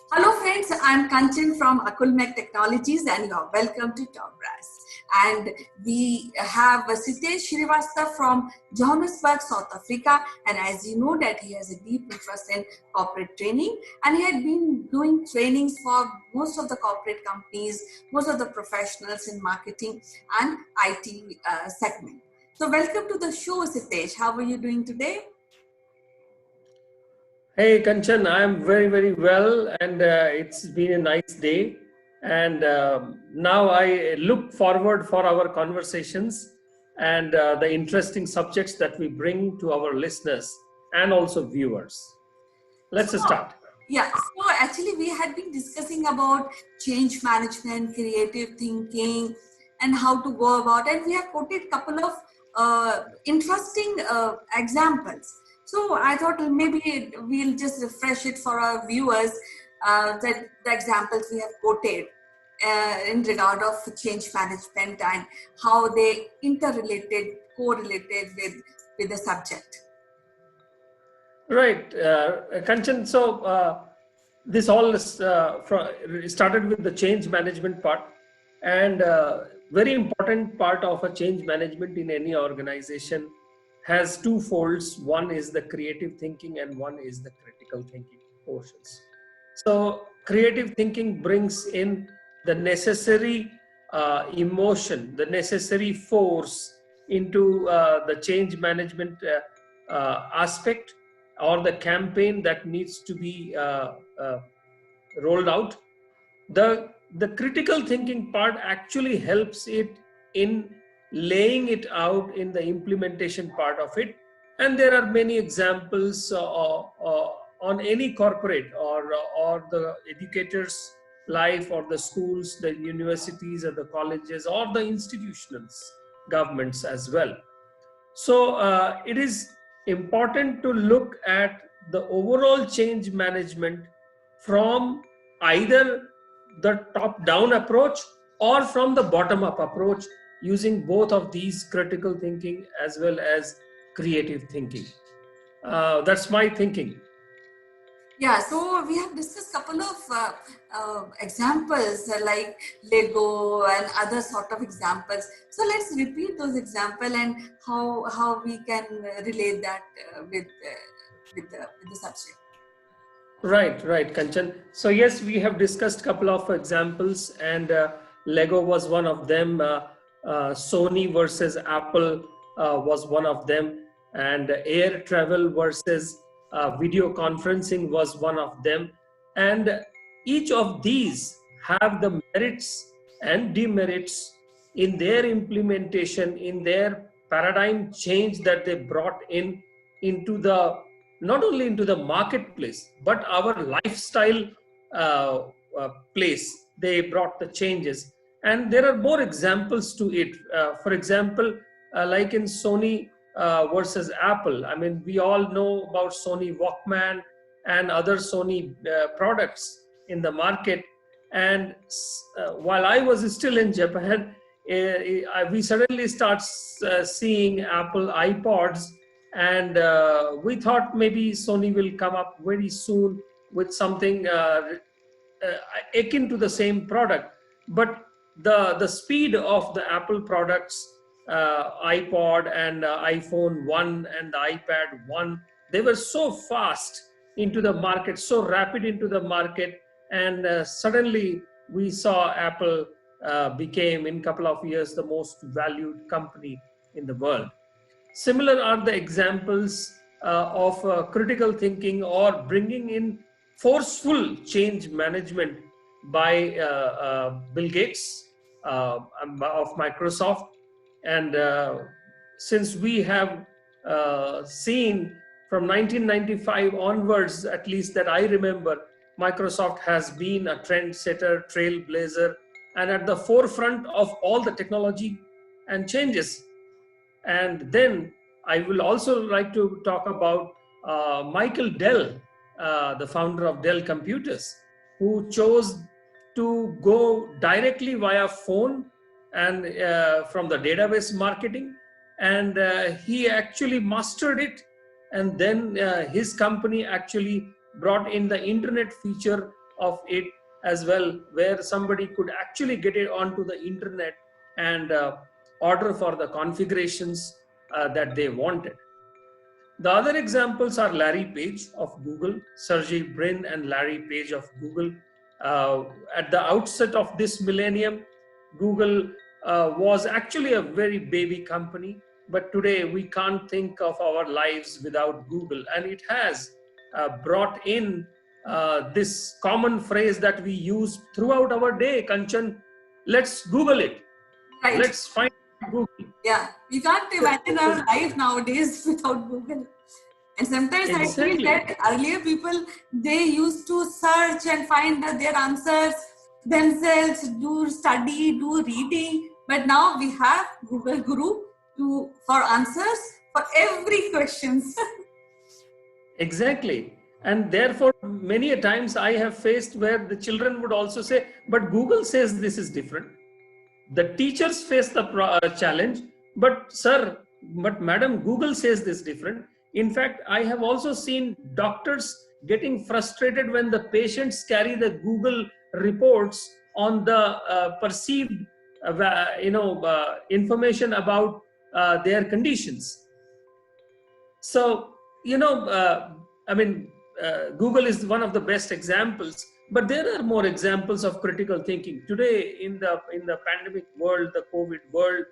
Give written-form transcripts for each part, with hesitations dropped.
Hello friends, I'm Kanchan from Akulmek Technologies and you're welcome to Top Brass. And we have Sitesh Srivastava from Johannesburg, South Africa. And as you know that he has a deep interest in corporate training and he had been doing trainings for most of the corporate companies, most of the professionals in marketing and IT segment. So welcome to the show, Sitesh. How are you doing today? Hey Kanchan, I am very well, and it's been a nice day. And now I look forward for our conversations and the interesting subjects that we bring to our listeners and also viewers. Let's start. Yeah, so actually we had been discussing about change management, creative thinking, and how to go about it. We have quoted a couple of interesting examples. So I thought maybe we'll just refresh it for our viewers that the examples we have quoted in regard of change management and how they interrelated, correlated with the subject. Right, Kanchan. So this all started with the change management part, and very important part of a change management in any organization has two folds. One is the creative thinking, and one is the critical thinking portions. So creative thinking brings in the necessary emotion, the necessary force into the change management aspect or the campaign that needs to be rolled out. The critical thinking part actually helps it in laying it out in the implementation part of it. And there are many examples on any corporate or the educators life, or the schools, the universities, or the colleges, or the institutions, governments as well. So it is important to look at the overall change management from either the top-down approach or from the bottom-up approach, using both of these critical thinking as well as creative thinking. That's my thinking. Yeah, so we have discussed a couple of examples like Lego and other sort of examples. So let's repeat those examples and how we can relate that with the subject. Right, Kanchan. So yes, we have discussed a couple of examples, and Lego was one of them. Sony versus Apple was one of them, and air travel versus video conferencing was one of them. And each of these have the merits and demerits in their implementation, in their paradigm change that they brought into the, not only into the marketplace, but our lifestyle place. They brought the changes. And there are more examples to it. For example, like in Sony versus Apple. I mean, we all know about Sony Walkman and other Sony products in the market. And while I was still in Japan, we suddenly start seeing Apple iPods, and we thought maybe Sony will come up very soon with something akin to the same product. But the speed of the Apple products, iPod and iPhone 1 and the iPad 1, they were so fast into the market, so rapid into the market, and suddenly we saw Apple became in a couple of years the most valued company in the world. Similar are the examples of critical thinking or bringing in forceful change management by Bill Gates of Microsoft. And since we have seen from 1995 onwards, at least that I remember, Microsoft has been a trendsetter, trailblazer, and at the forefront of all the technology and changes. And then I will also like to talk about Michael Dell, the founder of Dell Computers, who chose to go directly via phone and from the database marketing. And he actually mastered it. And then his company actually brought in the internet feature of it as well, where somebody could actually get it onto the internet and order for the configurations that they wanted. The other examples are Larry Page of Google, Sergey Brin and Larry Page of Google. At the outset of this millennium, Google was actually a very baby company, but today we can't think of our lives without Google. And it has brought in this common phrase that we use throughout our day, Kanchan, let's Google it. Right. Let's find Google. Yeah, we can't imagine our life nowadays without Google. And sometimes Exactly. I feel that earlier people, they used to search and find their answers themselves, do study, do reading. But now we have Google Guru for answers for every questions. Exactly. And therefore, many a times I have faced where the children would also say, but Google says this is different. The teachers face the challenge, but sir, but madam, Google says this different. In fact, I have also seen doctors getting frustrated when the patients carry the Google reports on the perceived information about their conditions. So, Google is one of the best examples, but there are more examples of critical thinking today in the pandemic world, the COVID world,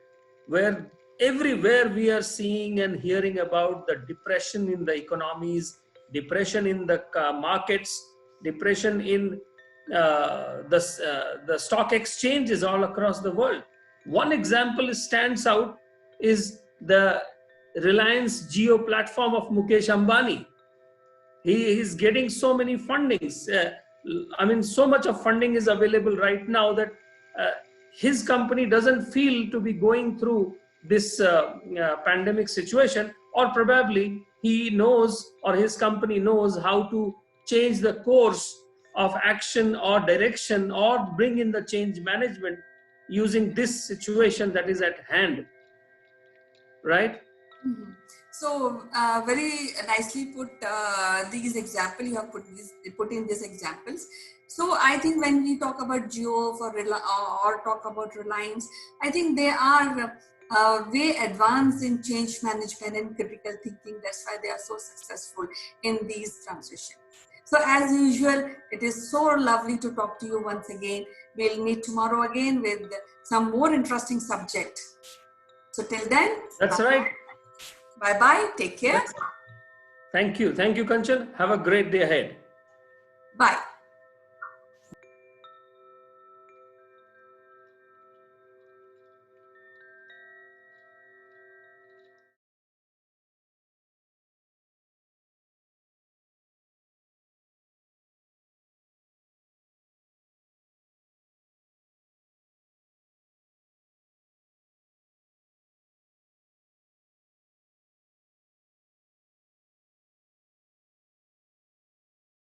where everywhere we are seeing and hearing about the depression in the economies, depression in the markets, depression in the stock exchanges all across the world. One example stands out is the Reliance Jio platform of Mukesh Ambani. He is getting so many fundings. So much of funding is available right now that his company doesn't feel to be going through this pandemic situation, or probably he knows, or his company knows, how to change the course of action or direction or bring in the change management using this situation that is at hand. Right? Mm-hmm. So very nicely put these examples, you have put in these examples. So I think when we talk about Jio or talk about Reliance, I think they are way advanced in change management and critical thinking. That's why they are so successful in these transitions. So as usual, it is so lovely to talk to you once again. We'll meet tomorrow again with some more interesting subject. So till then. That's right. Bye-bye. Take care. Thank you. Thank you, Kanchan. Have a great day ahead. Bye.